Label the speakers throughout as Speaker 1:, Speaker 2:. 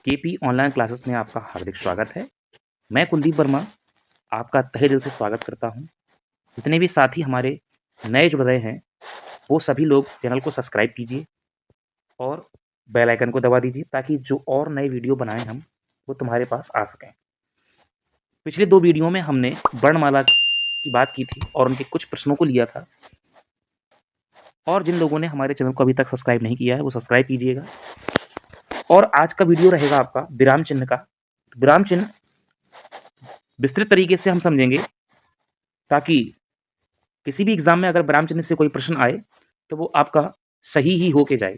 Speaker 1: KP online classes में आपका हार्दिक स्वागत है। मैं कुलदीप वर्मा आपका तहे दिल से स्वागत करता हूं। जितने भी साथी हमारे नए जुड़ रहे हैं, वो सभी लोग चैनल को सब्सक्राइब कीजिए और बेल आइकन को दबा दीजिए ताकि जो और नए वीडियो बनाएँ हम, वो तुम्हारे पास आ सकें। पिछले 2 वीडियो में हमने वर्णमाला की बात की थी और उनके कुछ प्रश्नों को लिया था। और जिन लोगों ने हमारे चैनल को अभी तक सब्सक्राइब नहीं किया है, वो सब्सक्राइब कीजिएगा। और आज का वीडियो रहेगा आपका विराम चिन्ह का। विराम चिन्ह विस्तृत तरीके से हम समझेंगे ताकि किसी भी एग्जाम में अगर विराम चिन्ह से कोई प्रश्न आए तो वो आपका सही ही होके जाए।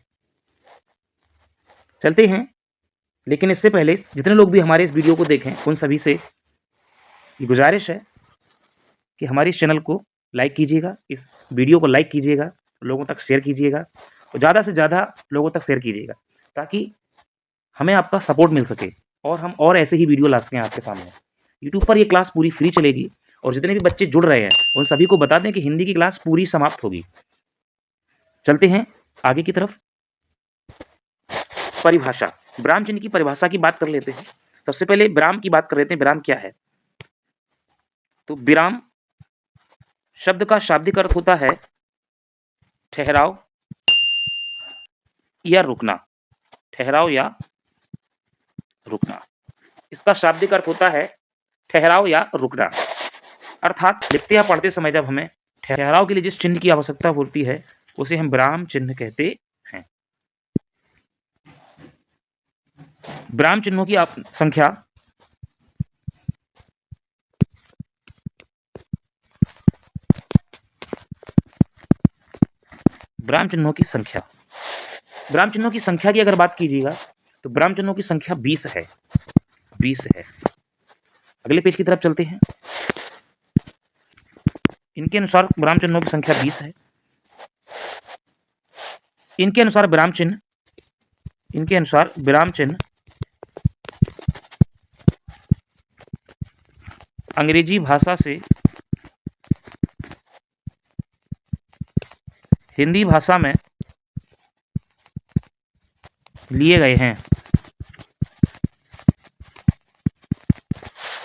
Speaker 1: चलते हैं, लेकिन इससे पहले जितने लोग भी हमारे इस वीडियो को देखें उन सभी से ये गुजारिश है कि हमारे इस चैनल को लाइक कीजिएगा, इस वीडियो को लाइक कीजिएगा, लोगों तक शेयर कीजिएगा और ज़्यादा से ज़्यादा लोगों तक शेयर कीजिएगा ताकि हमें आपका सपोर्ट मिल सके और हम और ऐसे ही वीडियो ला सकें आपके सामने। यूट्यूब पर ये क्लास पूरी फ्री चलेगी और जितने भी बच्चे जुड़ रहे हैं उन सभी को बता दें कि हिंदी की क्लास पूरी समाप्त होगी। चलते हैं आगे की तरफ। परिभाषा, विराम चिन्ह की परिभाषा की बात कर लेते हैं। सबसे पहले विराम की बात कर लेते हैं। विराम क्या है? तो विराम शब्द का शाब्दिक अर्थ होता है ठहराव या रुकना। ठहराव या रुकना, इसका शाब्दिक अर्थ होता है ठहराव या रुकना। अर्थात लिखते या पढ़ते समय जब हमें ठहराव के लिए जिस चिन्ह की आवश्यकता होती है उसे हम विराम चिन्ह कहते हैं। विराम चिन्हों की संख्या विराम चिन्हों की संख्या विराम चिन्हों की संख्या की अगर बात कीजिएगा तो विराम चिन्हों की संख्या 20 है। 20 है। अगले पेज की तरफ चलते हैं। इनके अनुसार विराम चिन्हों की संख्या 20 है। इनके अनुसार विराम चिन्ह अंग्रेजी भाषा से हिंदी भाषा में लिए गए हैं।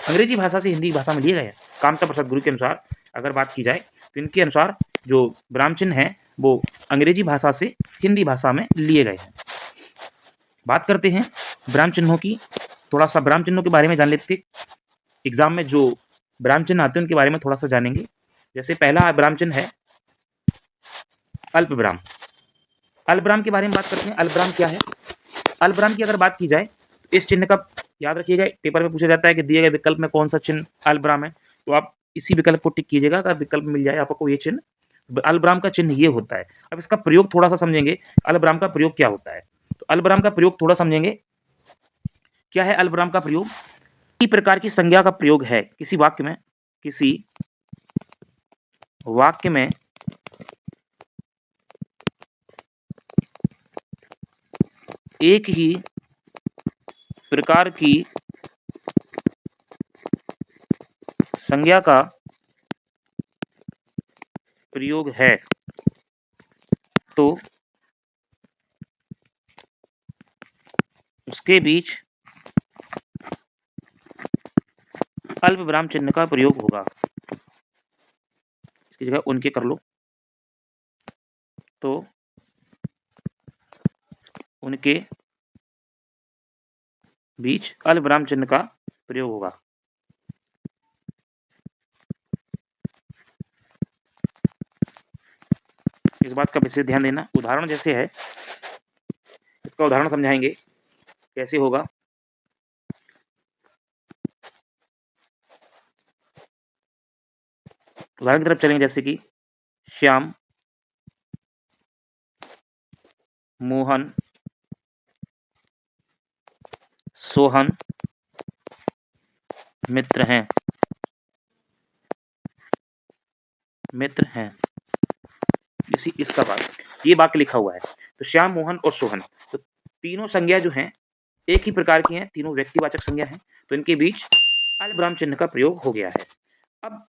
Speaker 1: अंग्रेजी भाषा से हिंदी भाषा में लिए गए हैं। कामता प्रसाद गुरु के अनुसार अगर बात की जाए तो इनके अनुसार जो विराम चिन्ह है वो अंग्रेजी भाषा से हिंदी भाषा में लिए गए हैं। बात करते हैं विराम चिन्हों की। थोड़ा सा विराम चिन्हों के बारे में जान लेते। एग्जाम में जो विराम चिन्ह आते हैं उनके बारे में थोड़ा सा जानेंगे। जैसे पहला विराम चिन्ह है अल्पविराम। अल्पविराम के बारे में बात करते हैं। अल्पविराम क्या है? अल्पविराम की अगर बात की जाए तो इस चिन्ह का याद रखिएगा, पेपर में पूछा जाता है कि दिए गए विकल्प में कौन सा चिन्ह अल्पविराम है, तो आप इसी विकल्प को टिक कीजिएगा। अगर विकल्प मिल जाए आपको ये चिन्ह, अल्पविराम का चिन्ह ये होता है। अब इसका प्रयोग थोड़ा सा समझेंगे, अल्पविराम का प्रयोग क्या होता है। तो अल्पविराम का प्रयोग थोड़ा समझेंगे। क्या है अल्पविराम का प्रयोग? किसी प्रकार की संज्ञा का प्रयोग है किसी वाक्य में एक ही प्रकार की संज्ञा का प्रयोग है तो उसके बीच अल्पविराम चिन्ह का प्रयोग होगा। इसकी जगह उनके कर लो, तो उनके बीच अल्पविराम चिन्ह का प्रयोग होगा। इस बात का विशेष ध्यान देना। उदाहरण जैसे है, इसका उदाहरण समझाएंगे कैसे होगा। उदाहरण की तरफ चलेंगे, जैसे कि श्याम, मोहन, सोहन मित्र हैं। इसका ये वाक्य लिखा हुआ है। तो श्याम, मोहन और सोहन, तो तीनों संज्ञा जो हैं एक ही प्रकार की हैं, तीनों व्यक्तिवाचक संज्ञा हैं, तो इनके बीच अल्पविराम चिन्ह का प्रयोग हो गया है। अब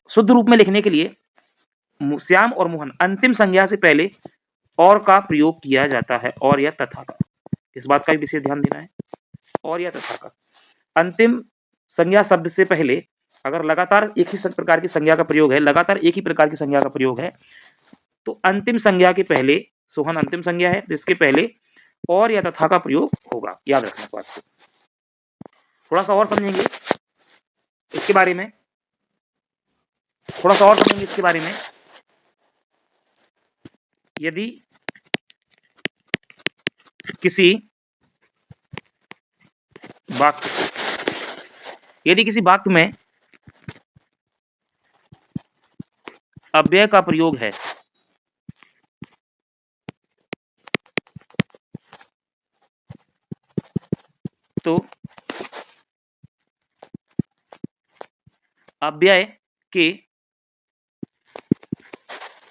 Speaker 1: शुद्ध रूप में लिखने के लिए श्याम और मोहन अंतिम संज्ञा से पहले और का प्रयोग किया जाता है, और या तथा का। इस बात का भी विशेष ध्यान देना है। और या तथा का अंतिम संज्ञा शब्द से पहले अगर लगातार एक ही प्रकार की संज्ञा का प्रयोग है, लगातार एक ही प्रकार की संज्ञा का प्रयोग है, तो अंतिम संज्ञा के पहले, सोहन अंतिम संज्ञा है, जिसके पहले और या तथा का प्रयोग होगा। याद रखना इस बात को। थोड़ा सा और समझेंगे इसके बारे में, थोड़ा सा और समझेंगे इसके बारे में। यदि किसी वाक्य में अव्यय का प्रयोग है तो अव्यय के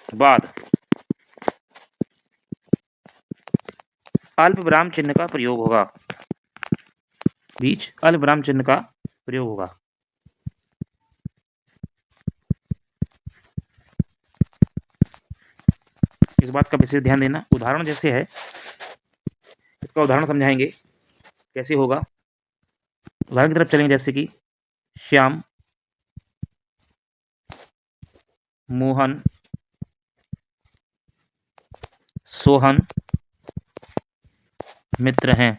Speaker 1: बाद अल्प विराम चिन्ह का प्रयोग होगा, बीच अल्प विराम चिन्ह का प्रयोग होगा। इस बात का विशेष ध्यान देना। उदाहरण जैसे है, इसका उदाहरण समझाएंगे कैसे होगा। उदाहरण की तरफ चलेंगे, जैसे कि श्याम मोहन सोहन मित्र हैं।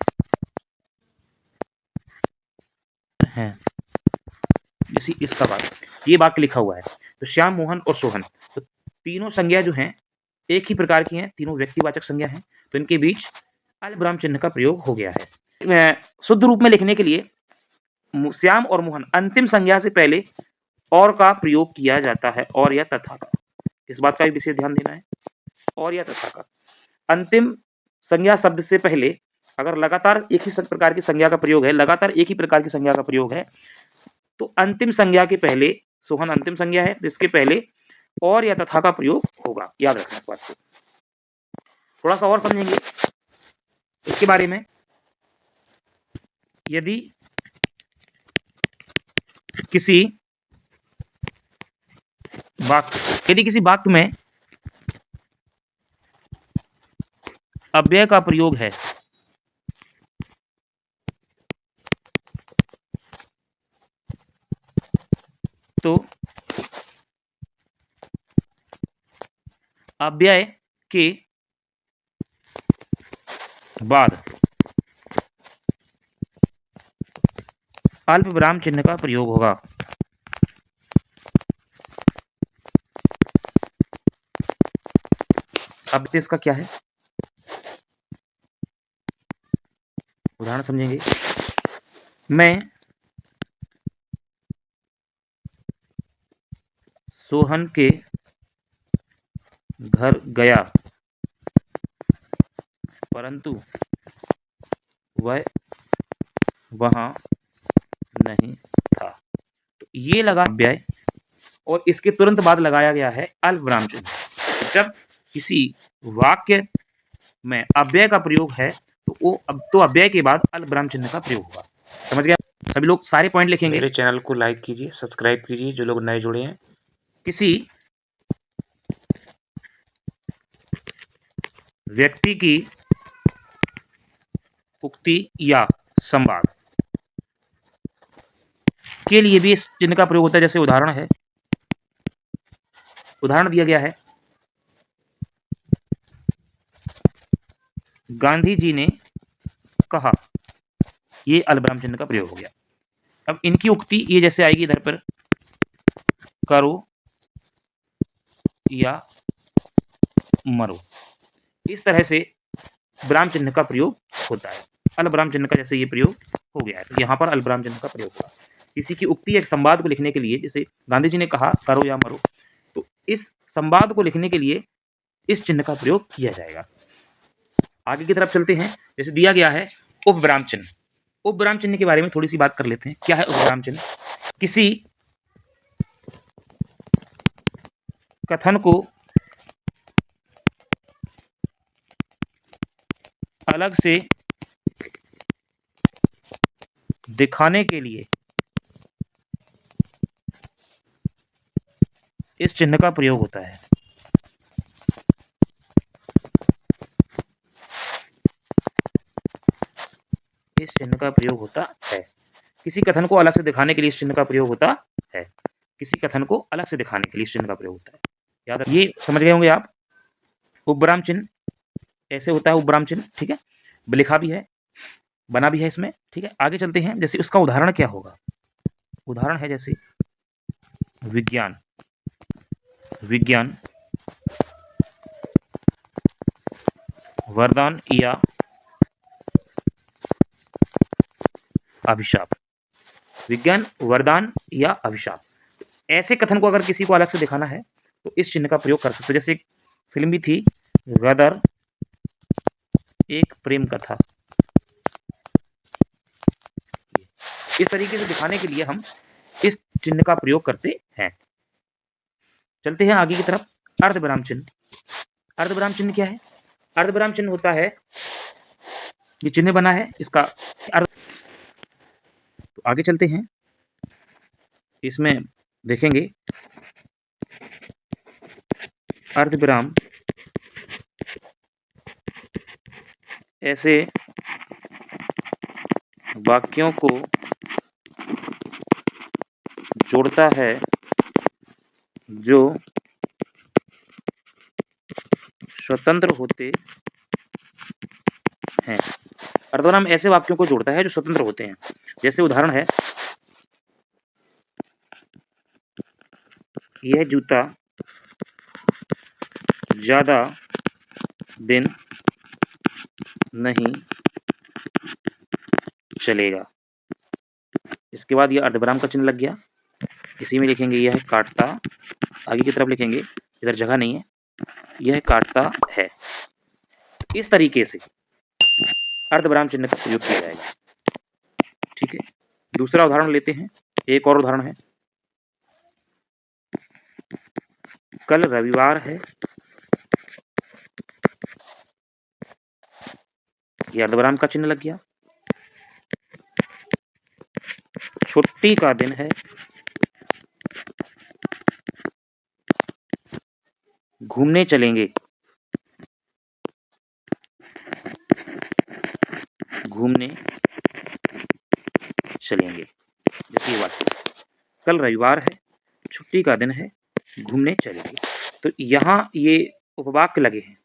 Speaker 1: इसी इसका बात, ये वाक्य लिखा हुआ है। तो श्याम मोहन और सोहन, तो तीनों संज्ञा जो हैं एक ही प्रकार की हैं, तीनों व्यक्तिवाचक संज्ञा हैं, तो इनके बीच अल्प विराम चिन्ह का प्रयोग हो गया है। शुद्ध रूप में लिखने के लिए श्याम और मोहन अंतिम संज्ञा से पहले और का प्रयोग किया जाता है, और या तथा का। इस बात का भी विशेष ध्यान देना है। और या तथा का अंतिम संज्ञा शब्द से पहले अगर लगातार एक ही प्रकार की संज्ञा का प्रयोग है, लगातार एक ही प्रकार की संज्ञा का प्रयोग है, तो अंतिम संज्ञा के पहले, सोहन अंतिम संज्ञा है, जिसके पहले और या तथा का प्रयोग होगा। याद रखना इस बात को। थोड़ा सा और समझेंगे इसके बारे में। यदि किसी वाक्य में अव्यय का प्रयोग है तो अव्यय के बाद अल्प विराम चिन्ह का प्रयोग होगा। अब इसका क्या है, उदाहरण समझेंगे। मैं सोहन के घर गया परंतु वह वहां नहीं था। तो ये लगा अव्यय, और इसके तुरंत बाद लगाया गया है अल्प विराम चिन्ह। जब किसी वाक्य में अव्यय का प्रयोग है तो अव्यय के बाद अल्प विराम चिन्ह का प्रयोग होगा। समझ गया? सभी लोग सारे पॉइंट लिखेंगे। मेरे चैनल को लाइक कीजिए, सब्सक्राइब कीजिए जो लोग नए जुड़े हैं। किसी व्यक्ति की उक्ति या संवाद के लिए भी इस चिन्ह का प्रयोग होता है। जैसे उदाहरण है, उदाहरण दिया गया है, गांधी जी ने कहा, ये अल्प विराम चिन्ह का प्रयोग हो गया। अब इनकी उक्ति ये जैसे आएगी इधर पर, करो या मरो, इस तरह से विराम चिन्ह का प्रयोग होता है। अल्प विराम चिन्ह का जैसे ये प्रयोग हो गया है, तो यहाँ पर अल्प विराम चिन्ह का प्रयोग होगा। किसी की उक्ति, एक संवाद को लिखने के लिए, जैसे गांधी जी ने कहा करो या मरो, तो इस संवाद को लिखने के लिए इस चिन्ह का प्रयोग किया जाएगा। आगे की तरफ चलते हैं। जैसे दिया गया है उपविराम चिन्ह। उपविराम चिन्ह के बारे में थोड़ी सी बात कर लेते हैं। क्या है उपविराम चिन्ह? किसी कथन को अलग से दिखाने के लिए इस चिन्ह का प्रयोग होता है। इस चिन्ह का प्रयोग होता है। किसी कथन को अलग से दिखाने के लिए इस चिन्ह का प्रयोग होता है। किसी कथन को अलग से दिखाने के लिए इस चिन्ह का प्रयोग होता है। याद रखिए, ये समझ गए होंगे आप। उपविराम चिन्ह ऐसे होता है, उपविराम चिन्ह, ठीक है, लिखा भी है, बना भी है इसमें, ठीक है। आगे चलते हैं, जैसे उसका उदाहरण क्या होगा। उदाहरण है जैसे विज्ञान, विज्ञान वरदान या अभिशाप, विज्ञान वरदान या अभिशाप। ऐसे कथन को अगर किसी को अलग से दिखाना है तो इस चिन्ह का प्रयोग कर सकते हैं। जैसे एक फिल्म भी थी, गदर एक प्रेम कथा। इस तरीके से दिखाने के लिए हम इस चिन्ह का प्रयोग करते हैं। चलते हैं आगे की तरफ। अर्धविराम चिन्ह, अर्धविराम चिन्ह क्या है। अर्धविराम चिन्ह होता है, ये चिन्ह बना है इसका अर्ध। तो आगे चलते हैं, इसमें देखेंगे अर्धविराम ऐसे वाक्यों को जोड़ता है जो स्वतंत्र होते हैं। अर्धविराम ऐसे वाक्यों को जोड़ता है जो स्वतंत्र होते हैं। जैसे उदाहरण है, यह जूता ज्यादा दिन नहीं चलेगा। इसके बाद यह अर्धविराम का चिन्ह लग गया। इसी में लिखेंगे यह काटता, आगे की तरफ लिखेंगे, इधर जगह नहीं है, यह काटता है। इस तरीके से अर्धविराम चिन्ह का प्रयोग किया जाएगा, ठीक है। दूसरा उदाहरण लेते हैं, एक और उदाहरण है, कल रविवार है, यह अर्धविराम का चिन्ह लग गया। छुट्टी का दिन है, घूमने चलेंगे, घूमने चलेंगे। जैसे ये बात, कल रविवार है, छुट्टी का दिन है, घूमने चलेंगे। तो यहाँ ये उपवाक्य लगे हैं,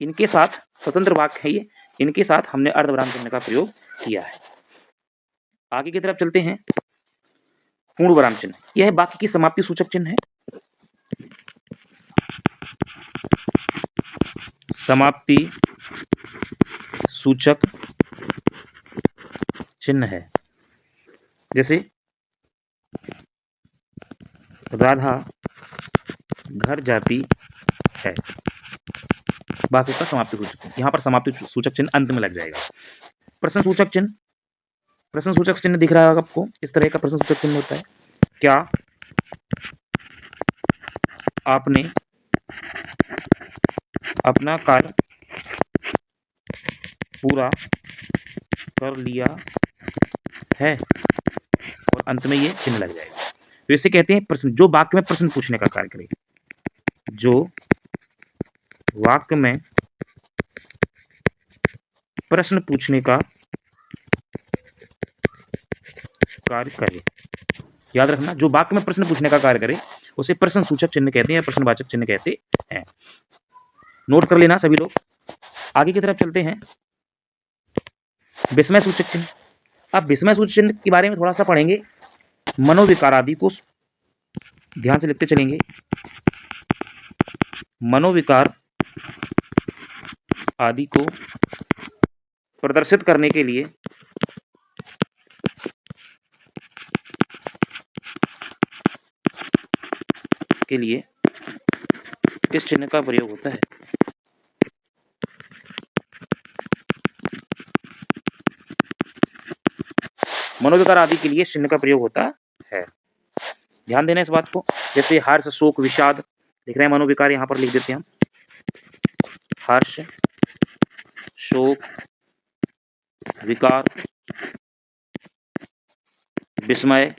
Speaker 1: इनके साथ स्वतंत्र वाक्य है ये, इनके साथ हमने अर्धविराम चिन्ह का प्रयोग किया है। आगे की तरफ चलते हैं, पूर्ण विराम चिन्ह, यह वाक्य की समाप्ति सूचक चिन्ह है। समाप्ति सूचक चिन्ह है। जैसे राधा घर जाती है, वाक्य का समाप्ति सूचक, यहाँ पर समाप्ति सूचक चिन्ह अंत में लग जाएगा। प्रश्न सूचक चिन्ह, प्रश्न सूचक चिन्ह दिख रहा है आपको, इस तरह का प्रश्न सूचक चिन्ह होता है। क्या आपने अपना कार्य पूरा कर लिया है, और अंत में ये चिन्ह लग जाएगा। तो इसे कहते हैं प्रश्न, जो वाक्य में प्रश्न पूछने का कार्य करे, जो वाक्य में प्रश्न पूछने का कार्य करे। याद रखना, जो वाक्य में प्रश्न पूछने का कार्य करे उसे प्रश्न सूचक चिन्ह कहते हैं या प्रश्नवाचक चिन्ह कहते हैं। नोट कर लेना सभी लोग। आगे की तरफ चलते हैं, विस्मय सूचक चिन्ह। अब विस्मय सूचक चिन्ह के बारे में थोड़ा सा पढ़ेंगे। मनोविकार आदि को ध्यान से लिखते चलेंगे। मनोविकार आदि को प्रदर्शित करने के लिए इस चिन्ह का प्रयोग होता है। मनोविकार आदि के लिए इस चिन्ह का प्रयोग होता है। ध्यान देना इस बात को। जैसे हर्ष, शोक, विषाद लिख रहे हैं, मनोविकार यहां पर लिख देते हैं हम। हर्ष, शोक, विकार, विस्मय,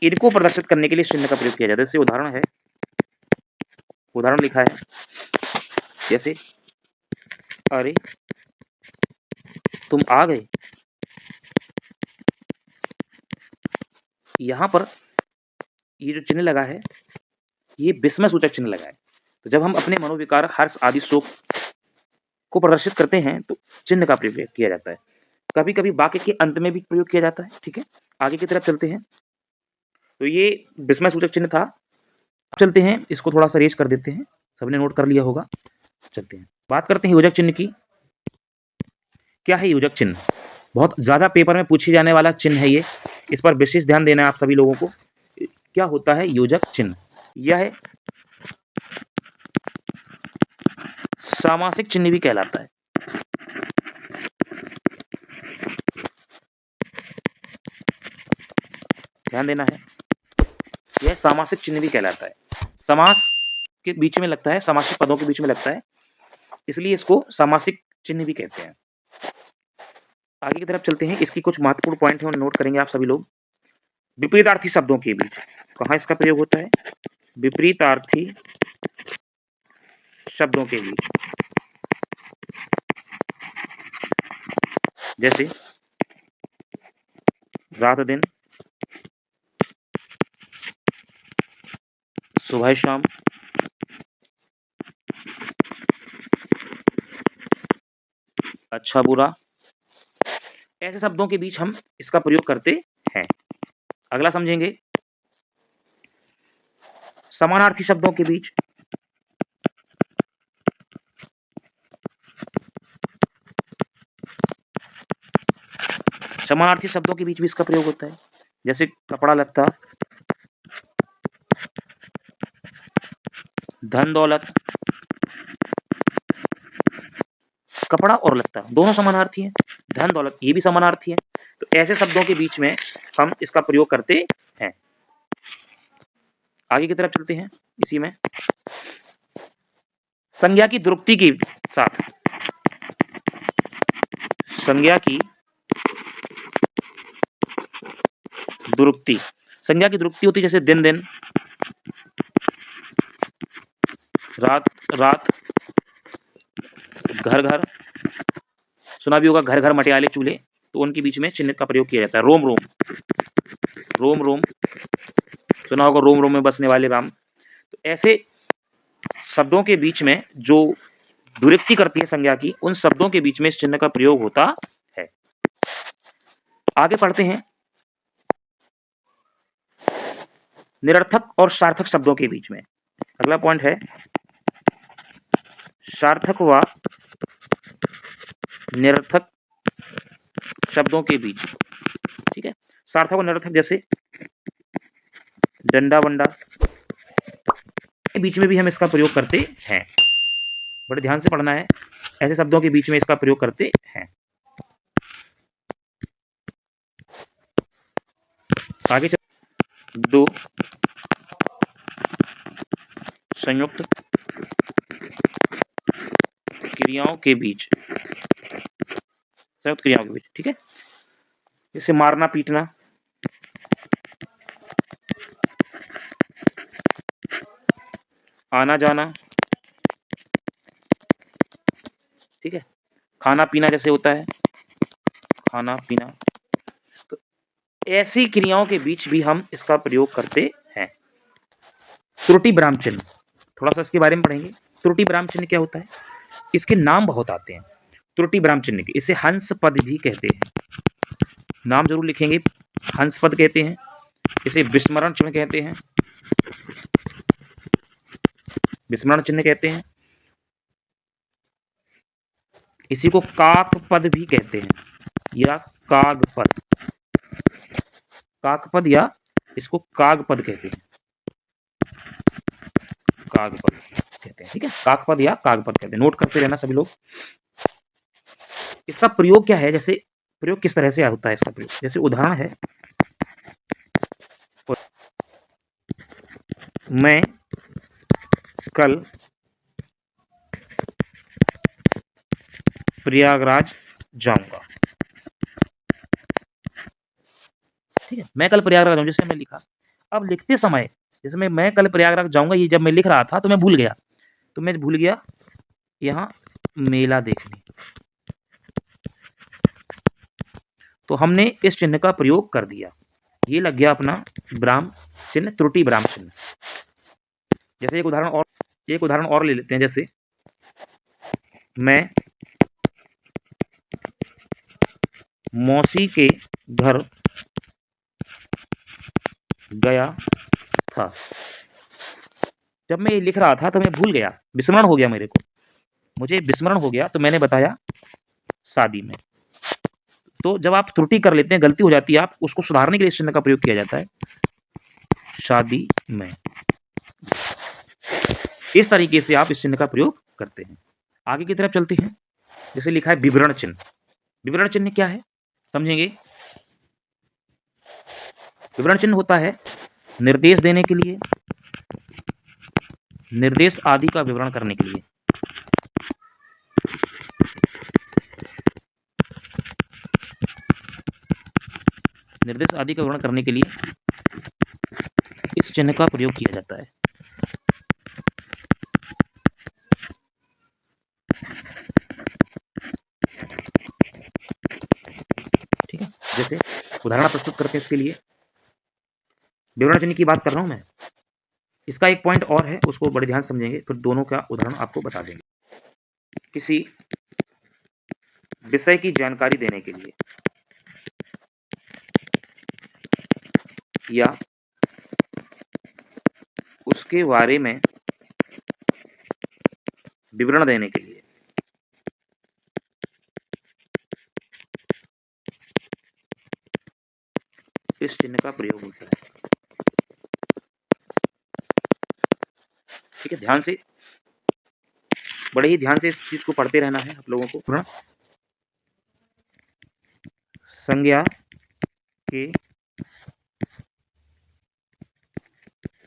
Speaker 1: इनको प्रदर्शित करने के लिए इस चिन्ह का प्रयोग किया जाता है। जैसे उदाहरण है, उदाहरण लिखा है, जैसे अरे तुम आ गए। यहाँ पर ये जो चिन्ह लगा है, ये विस्मय सूचक चिन्ह लगा है। तो जब हम अपने मनोविकार, हर्ष आदि शोक को प्रदर्शित करते हैं तो चिन्ह का प्रयोग किया जाता है। कभी-कभी वाक्य के अंत में भी प्रयोग किया जाता है। ठीक है, आगे की तरफ चलते हैं। तो ये विस्मय सूचक चिन्ह था। चलते हैं, इसको थोड़ा सा रेज कर देते हैं, सबने नोट कर लिया होगा। चलते हैं, बात करते हैं योजक चिन्ह की। क्या है योजक चिन्ह? बहुत ज्यादा पेपर में पूछे जाने वाला चिन्ह है ये, इस पर विशेष ध्यान देना है आप सभी लोगों को। क्या होता है योजक चिन्ह? यह सामासिक चिन्ह भी कहलाता है। ध्यान देना है, यह सामासिक चिन्ह भी कहलाता है। समास के बीच में लगता है, सामासिक पदों के बीच में लगता है, इसलिए इसको सामासिक चिन्ह भी कहते हैं। आगे की तरफ चलते हैं, इसकी कुछ महत्वपूर्ण पॉइंट है, उन्हें नोट करेंगे आप सभी लोग। विपरीतार्थी शब्दों के बीच कहाँ इसका प्रयोग होता है? विपरीतार्थी शब्दों के बीच, जैसे रात दिन, सुबह शाम, अच्छा बुरा, ऐसे शब्दों के बीच हम इसका प्रयोग करते हैं। अगला समझेंगे, समानार्थी शब्दों के बीच, समानार्थी शब्दों के बीच भी इसका प्रयोग होता है, जैसे कपड़ा लत्ता, धन दौलत। कपड़ा और लत्ता दोनों समानार्थी हैं, धन दौलत ये भी समानार्थी है। तो ऐसे शब्दों के बीच में हम इसका प्रयोग करते हैं। आगे की तरफ चलते हैं, इसी में संज्ञा की द्रुक्ति के साथ, संज्ञा की द्रुक्ति, संज्ञा की द्रुक्ति होती है जैसे दिन दिन, रात रात, घर घर। सुना भी होगा घर घर मटियाले चूल्हे, तो उनके बीच में चिन्ह का प्रयोग किया जाता है। रोम रोम, रोम रोम, सुना होगा रोम रोम में बसने वाले राम। तो ऐसे शब्दों के बीच में जो द्विरुक्ति करती है संज्ञा की, उन शब्दों के बीच में इस चिन्ह का प्रयोग होता है। आगे पढ़ते हैं, निरर्थक और सार्थक शब्दों के बीच में। अगला पॉइंट है सार्थक व निरर्थक शब्दों के बीच। ठीक है, सार्थक और निरर्थक जैसे डंडा बंडा, के बीच में भी हम इसका प्रयोग करते हैं। बड़े ध्यान से पढ़ना है, ऐसे शब्दों के बीच में इसका प्रयोग करते हैं। आगे चल, दो संयुक्त क्रियाओं के बीच, संयुक्त क्रियाओं के बीच। ठीक है, जैसे मारना पीटना, आना जाना। ठीक है, खाना पीना जैसे होता है, खाना पीना। तो ऐसी क्रियाओं के बीच भी हम इसका प्रयोग करते हैं। त्रुटि विराम चिन्ह, थोड़ा सा इसके बारे में पढ़ेंगे। त्रुटि विराम चिन्ह क्या होता है? इसके नाम बहुत आते हैं त्रुटि विराम चिन्ह के। इसे हंस पद भी कहते हैं, नाम जरूर लिखेंगे। हंस पद कहते हैं, इसे विस्मरण चिन्ह कहते हैं, विस्मरण चिन्ह कहते हैं। इसी को काक पद भी कहते हैं, या काग पद, काक पद या इसको काग पद कहते हैं, काग पद कहते हैं। ठीक है, काक पद या काग पद कहते हैं, नोट करते रहना सभी लोग। इसका प्रयोग क्या है, जैसे प्रयोग किस तरह से होता है इसका प्रयोग, जैसे उदाहरण है, मैं कल प्रयागराज जाऊंगा। ठीक है, मैं कल प्रयागराज जाऊंगा, जैसे मैं लिखा। अब लिखते समय, जैसे मैं कल प्रयागराज जाऊंगा, ये जब मैं लिख रहा था तो मैं भूल गया, यहाँ मेला देखने, तो हमने इस चिन्ह का प्रयोग कर दिया। ये लग गया अपना विराम चिन्ह, त्रुटि विराम चिन्ह। जैसे एक उदाहरण और ले लेते हैं। जैसे मैं मौसी के घर गया था। जब मैं ये लिख रहा था तो मैं भूल गया, विस्मरण हो गया, मुझे विस्मरण हो गया, तो मैंने बताया शादी में। तो जब आप त्रुटि कर लेते हैं, गलती हो जाती है, आप उसको सुधारने के लिए इस चिन्ह का प्रयोग किया जाता है, शादी में। इस तरीके से आप इस चिन्ह का प्रयोग करते हैं। आगे की तरफ चलते हैं। जैसे लिखा है विवरण चिन्ह। विवरण चिन्ह क्या है समझेंगे। विवरण चिन्ह होता है निर्देश देने के लिए, निर्देश आदि का विवरण करने के लिए। निर्देश आदि का विवरण करने के लिए इस चिन्ह का प्रयोग किया जाता है। ठीक है, जैसे उदाहरण प्रस्तुत करते हैं इसके लिए। विवरण चिन्ह की बात कर रहा हूं मैं। इसका एक पॉइंट और है, उसको बड़े ध्यान समझेंगे, फिर दोनों का उदाहरण आपको बता देंगे। किसी विषय की जानकारी देने के लिए या उसके बारे में विवरण देने के लिए इस चिन्ह का प्रयोग होता है। ठीक है, ध्यान से, बड़े ही ध्यान से इस चीज को पढ़ते रहना है आप लोगों को। संज्ञा के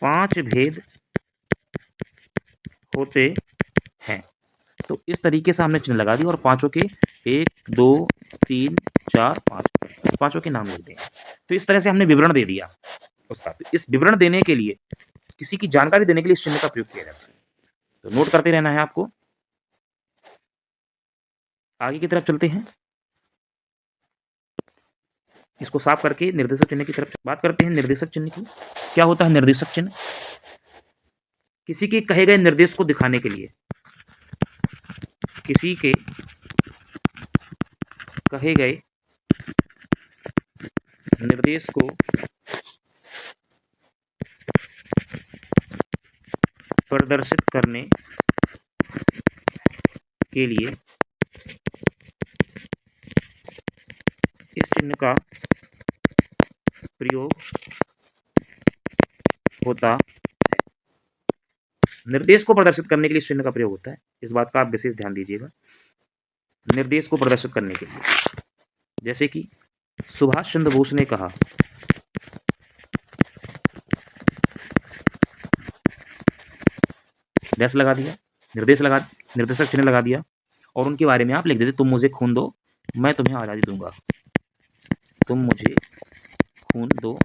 Speaker 1: 5 भेद होते हैं। तो इस तरीके से हमने चिन्ह लगा दिया और पांचों के 1 2 3 4 5 पांचों के नाम लिख दिए। तो इस तरह से हमने विवरण दे दिया उसका। तो इस विवरण देने के लिए, किसी की जानकारी देने के लिए इस चिन्ह का प्रयोग किया जाता है। तो नोट करते रहना है आपको। आगे की तरफ चलते हैं। इसको साफ करके निर्देशक चिन्ह की तरफ बात करते हैं। निर्देशक चिन्ह की क्या होता है। निर्देशक चिन्ह किसी के कहे गए निर्देश को दिखाने के लिए, किसी के कहे गए निर्देश को प्रदर्शित करने के लिए इस चिन्ह का प्रयोग होता है। निर्देश को प्रदर्शित करने के लिए इस चिन्ह का प्रयोग होता है। इस बात का आप विशेष ध्यान दीजिएगा। निर्देश को प्रदर्शित करने के लिए, जैसे कि सुभाष चंद्र बोस ने कहा, डैश लगा दिया, निर्देशक चिन्ह लगा दिया और उनके बारे में आप लिख देते, तुम मुझे खून दो, मैं तुम्हें आज़ादी दूंगा। तुम मुझे खून दो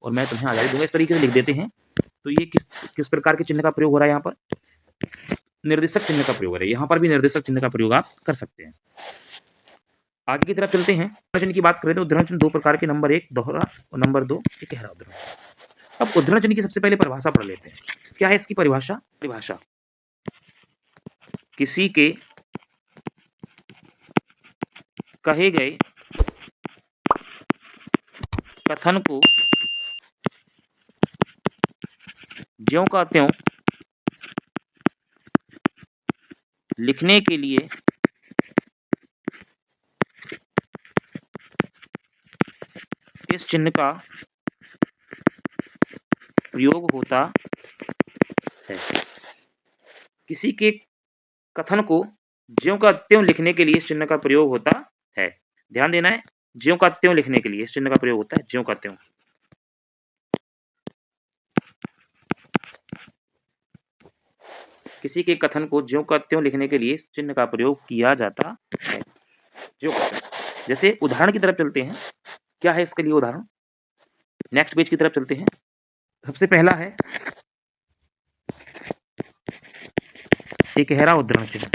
Speaker 1: और मैं तुम्हें आज़ादी दूंगा। इस तरीके से लिख देते हैं। तो ये किस प्रकार के चिन्ह का प्रयोग हो रहा है। यहाँ पर निर्देशक चिन्ह का प्रयोग हो रहा है। यहाँ पर भी निर्देशक चिन्ह का प्रयोग आप कर सकते हैं। आगे की तरफ चलते हैं। उद्धरण चिन्ह की बात करें तो उद्धरण चिन्ह 2 प्रकार के, नंबर 1 दोहरा और नंबर 2 गहरा उद्धरण। अब उद्धरण चिन्ह की सबसे पहले परिभाषा पढ़ लेते हैं। क्या है इसकी परिभाषा। किसी के कहे गए कथन को ज्यों का त्यों लिखने के लिए इस चिन्ह का प्रयोग होता है। किसी के कथन को ज्यों का त्यों लिखने के लिए इस चिन्ह का प्रयोग होता है। ध्यान देना है, ज्यों का त्यों लिखने के लिए इस चिन्ह का प्रयोग होता है। ज्यों का त्यों, किसी के कथन को ज्यों का त्यों लिखने के लिए इस चिन्ह का प्रयोग किया जाता है। ज्यों का त्यों। जैसे उदाहरण की तरफ चलते हैं। क्या है इसके लिए उदाहरण। नेक्स्ट पेज की तरफ चलते हैं। सबसे पहला है एक गहरा उद्धरण चिन्ह।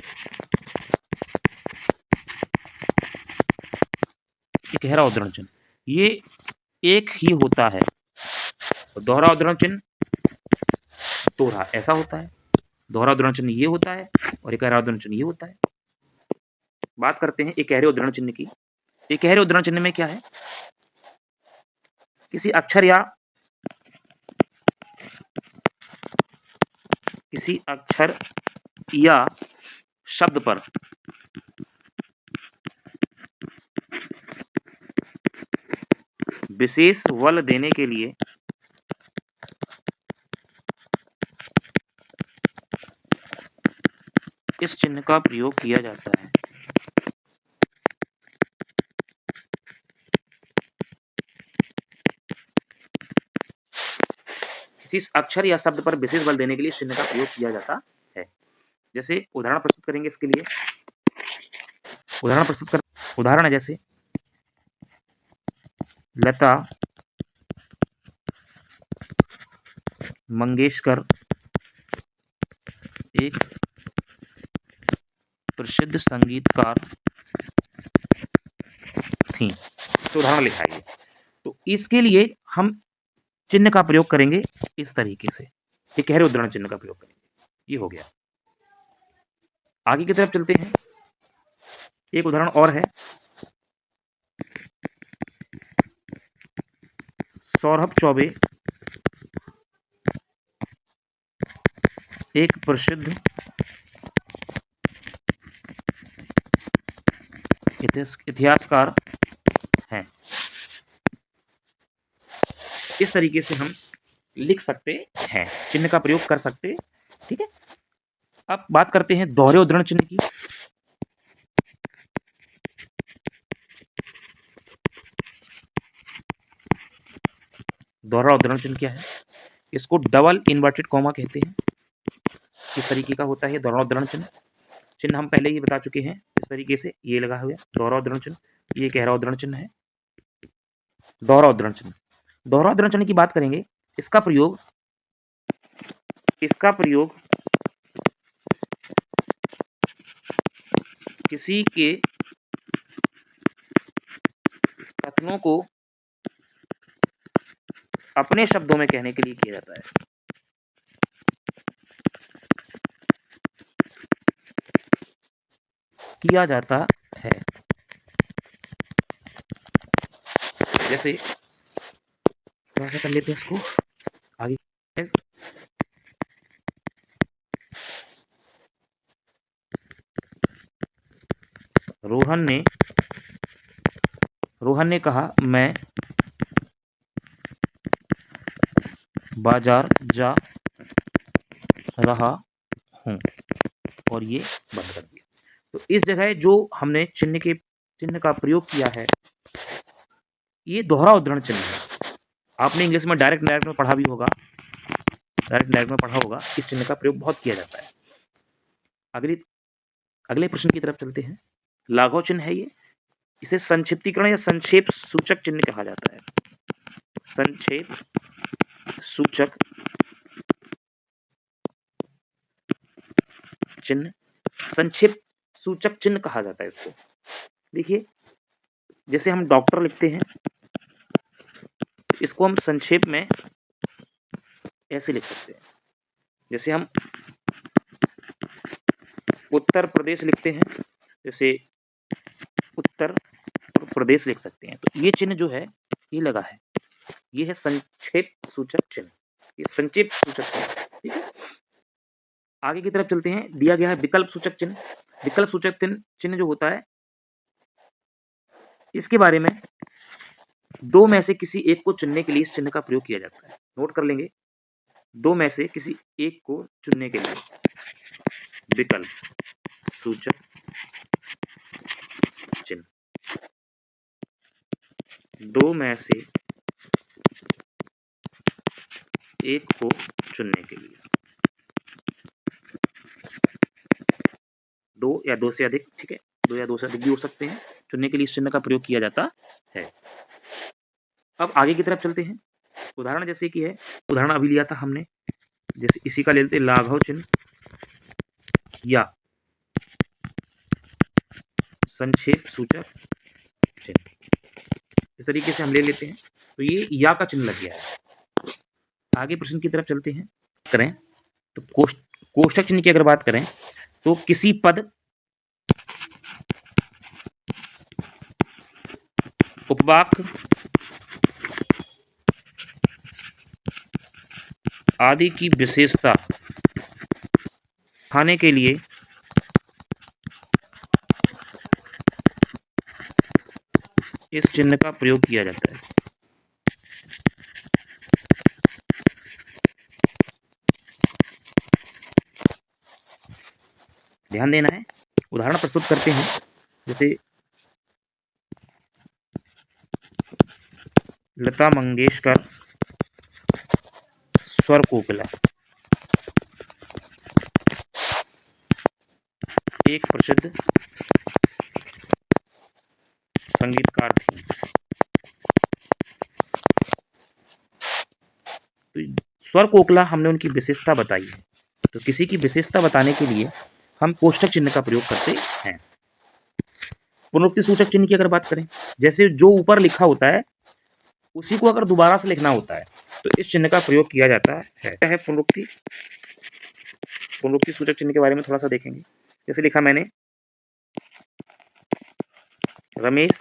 Speaker 1: गहरा उद्धरण चिन्ह, ये एक ही होता है। दोहरा उद्धरण चिन्ह दोहरा ऐसा होता है, दोहरा उद्धरण चिन्ह ये होता है और एक गहरा उद्धरण चिन्ह ये होता है। बात करते हैं एक गहरे उद्धरण चिन्ह की। एक गहरे उद्धरण चिन्ह में क्या है, किसी अक्षर या शब्द पर विशेष बल देने के लिए इस चिन्ह का प्रयोग किया जाता है। किसी अक्षर या शब्द पर विशेष बल देने के लिए चिन्ह का प्रयोग किया जाता है। जैसे उदाहरण प्रस्तुत करेंगे इसके लिए, उदाहरण है जैसे लता मंगेशकर एक प्रसिद्ध संगीतकार थी, तो उदाहरण लिखा है। तो इसके लिए हम चिन्ह का प्रयोग करेंगे इस तरीके से, एक गहरे उद्धरण चिन्ह का प्रयोग करेंगे। ये हो गया। आगे की तरफ चलते हैं, एक उदाहरण और है, सौरभ चौबे एक प्रसिद्ध इतिहासकार हैं। इस तरीके से हम लिख सकते हैं, चिन्ह का प्रयोग कर सकते, ठीक है। अब बात करते हैं दोहरे उद्धरण चिन्ह की। दोहरा उद्धरण चिन्ह क्या है, इसको डबल इन्वर्टेड कॉमा कहते हैं। इस तरीके का होता है दोहरा उद्धरण चिन्ह। चिन्ह हम पहले ही बता चुके हैं, इस तरीके से ये लगा हुआ दोहरा उद्धरण चिन्ह, ये गहरा उद्धरण चिन्ह है। दोहरा उद्धरण चिन्ह, दोहरा उद्धरण चिन्ह की बात करेंगे, इसका प्रयोग किसी के कथनों को अपने शब्दों में कहने के लिए किया जाता है। जैसे थोड़ा सा कर लेते हैं इसको आगे। रोहन ने कहा मैं बाजार जा रहा हूं, और ये बंद कर दिया। तो इस जगह जो हमने चिन्ह का प्रयोग किया है, ये दोहरा उद्धरण चिन्ह है। आपने इंग्लिश में डायरेक्ट में पढ़ा भी होगा, इस चिन्ह का प्रयोग बहुत किया जाता है। अगले प्रश्न की तरफ चलते हैं। लाघव चिन्ह है ये, इसे संक्षिप्तीकरण या संक्षेप सूचक चिन्ह कहा जाता है। संक्षेप सूचक चिन्ह, संक्षिप्त सूचक चिन्ह कहा जाता है इसको। देखिए, जैसे हम डॉक्टर लिखते हैं, इसको हम संक्षेप में ऐसे लिख सकते हैं। जैसे हम उत्तर प्रदेश लिखते हैं, जैसे उत्तर प्रदेश लिख सकते हैं। तो ये चिन्ह जो है ये लगा है, ये है संक्षेप सूचक चिन्ह, ये संक्षेप सूचक चिन्ह, ठीक है। आगे की तरफ चलते हैं, दिया गया है विकल्प सूचक चिन्ह। विकल्प सूचक चिन्ह जो होता है, इसके बारे में दो में से किसी एक को चुनने के लिए इस चिन्ह का प्रयोग किया जाता है। नोट कर लेंगे, दो में से किसी एक को चुनने के लिए विकल्प सूचक चिन्ह, दो में से एक को चुनने के लिए, दो या दो से अधिक, ठीक है, दो या दो से अधिक भी हो सकते हैं, चुनने के लिए इस चिन्ह का प्रयोग किया जाता है। अब आगे की तरफ चलते हैं। उदाहरण जैसे कि है, उदाहरण अभी लिया था हमने, जैसे इसी का ले लेते लाघव चिन्ह या संक्षेप सूचक चिन्ह। इस तरीके से हम ले लेते हैं, तो ये या का चिन्ह लग गया है। आगे प्रश्न की तरफ चलते हैं। करें तो कोष्ठक चिन्ह की अगर बात करें तो किसी पद, उपवाक आदि की विशेषता दिखाने के लिए इस चिन्ह का प्रयोग किया जाता है। ध्यान देना है। उदाहरण प्रस्तुत करते हैं, जैसे लता मंगेशकर स्वर कोकिला एक प्रसिद्ध संगीतकार थी। तो स्वर कोकिला हमने उनकी विशेषता बताई है, तो किसी की विशेषता बताने के लिए हम कोष्ठक चिन्ह का प्रयोग करते हैं। पुनरुक्ति सूचक चिन्ह की अगर बात करें, जैसे जो ऊपर लिखा होता है उसी को अगर दोबारा से लिखना होता है तो इस चिन्ह का प्रयोग किया जाता है। क्या है पुनरुक्ति सूचक चिन्ह के बारे में थोड़ा सा देखेंगे। जैसे लिखा मैंने, रमेश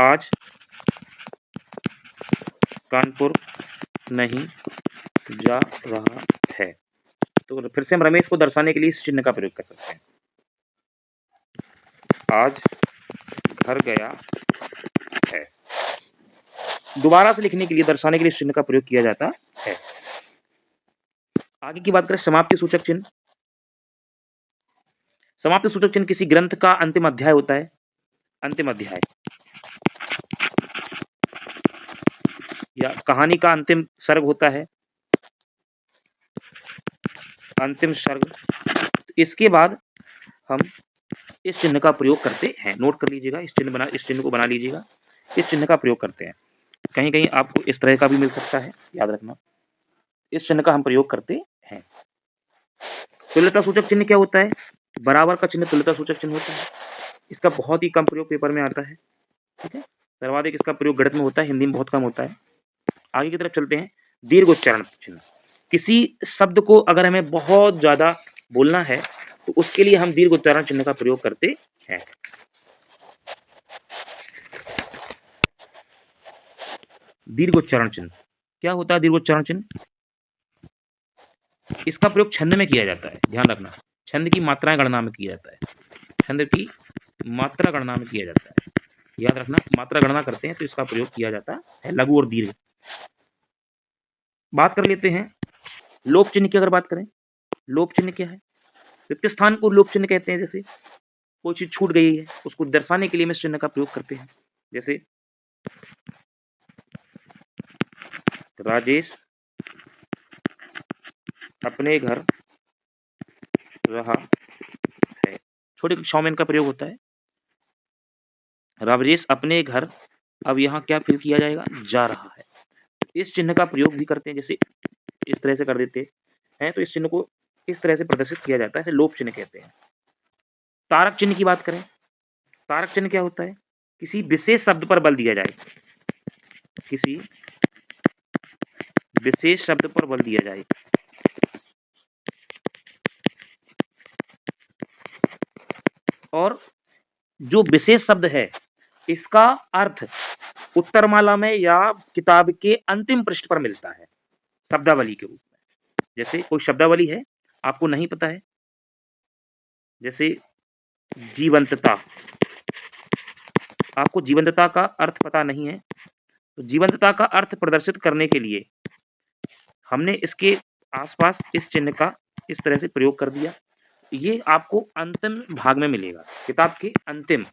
Speaker 1: आज कानपुर नहीं जा रहा है, तो फिर से हम रमेश को दर्शाने के लिए इस चिन्ह का प्रयोग कर सकते हैं। आज घर गया है, दोबारा से लिखने के लिए, दर्शाने के लिए इस चिन्ह का प्रयोग किया जाता है। आगे की बात करें समाप्ति सूचक चिन्ह। समाप्ति सूचक चिन्ह किसी ग्रंथ का अंतिम अध्याय होता है, अंतिम अध्याय या कहानी का अंतिम सर्ग होता है, अंतिम सर्ग। इसके बाद हम इस चिन्ह का प्रयोग करते हैं। नोट कर लीजिएगा, इस चिन्ह को बना लीजिएगा। इस चिन्ह का प्रयोग करते हैं। कहीं कहीं आपको इस तरह का भी मिल सकता है, याद रखना। इस चिन्ह का हम प्रयोग करते हैं। तुल्यता सूचक चिन्ह क्या होता है? बराबर का चिन्ह तुल्यता सूचक चिन्ह होता है। इसका बहुत ही कम प्रयोग पेपर में आता है, ठीक है। सर्वाधिक इसका प्रयोग गणित में होता है, हिंदी में बहुत कम होता है। आगे की तरफ चलते हैं। दीर्घोच्चारण चिन्ह। किसी शब्द को अगर हमें बहुत ज्यादा बोलना है तो उसके लिए हम दीर्घोच्चारण चिन्ह का प्रयोग करते हैं। दीर्घोच्चारण चिन्ह क्या होता है? दीर्घोच्चारण चिन्ह, इसका प्रयोग छंद में किया जाता है। ध्यान रखना, छंद की मात्राएं गणना में किया जाता है। छंद की मात्रा गणना में किया जाता है, याद रखना। मात्रा गणना करते हैं तो इसका प्रयोग किया जाता है, लघु और दीर्घ। बात कर लेते हैं लोप चिन्ह की। अगर बात करें, लोप चिन्ह क्या है? रिक्त स्थान को लोप चिन्ह कहते हैं। जैसे कोई चीज छूट गई है, उसको दर्शाने के लिए हम इस चिन्ह का प्रयोग करते हैं। जैसे राजेश अपने घर रहा है, छोटे कक्षाओं में इनका प्रयोग होता है। राजेश अपने घर, अब यहाँ क्या फिल किया जाएगा? जा रहा है। इस चिन्ह का प्रयोग भी करते हैं, जैसे इस तरह से कर देते हैं, तो इस चिन्ह को इस तरह से प्रदर्शित किया जाता है, इसे लोप चिन्ह कहते हैं। तारक चिन्ह की बात करें, तारक चिन्ह क्या होता है? किसी विशेष शब्द पर बल दिया जाए, किसी विशेष शब्द पर बल दिया जाए। और जो विशेष शब्द है इसका अर्थ उत्तरमाला में या किताब के अंतिम पृष्ठ पर मिलता है, शब्दावली के रूप में। जैसे कोई शब्दावली है, आपको नहीं पता है, जैसे जीवंतता, आपको जीवंतता का अर्थ पता नहीं है, तो जीवंतता का अर्थ प्रदर्शित करने के लिए हमने इसके आसपास इस चिन्ह का इस तरह से प्रयोग कर दिया। ये आपको अंतिम भाग में मिलेगा, किताब के अंतिम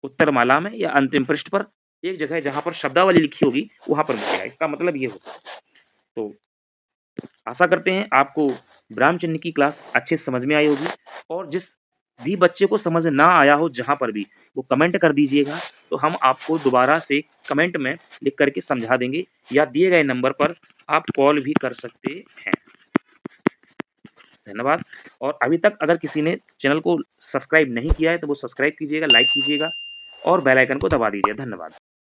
Speaker 1: उत्तरमाला में या अंतिम पृष्ठ पर एक जगह जहां पर शब्दावली लिखी होगी वहां पर मिलेगा। इसका मतलब ये होता है। तो आशा करते हैं आपको विराम चिन्ह की क्लास अच्छे से समझ में आई होगी, और जिस भी बच्चे को समझ ना आया हो जहां पर भी, वो कमेंट कर दीजिएगा, तो हम आपको दोबारा से कमेंट में लिख करके समझा देंगे, या दिए गए नंबर पर आप कॉल भी कर सकते हैं। धन्यवाद। और अभी तक अगर किसी ने चैनल को सब्सक्राइब नहीं किया है तो वो सब्सक्राइब कीजिएगा, लाइक कीजिएगा और बेल आइकन को दबा दीजिए। धन्यवाद।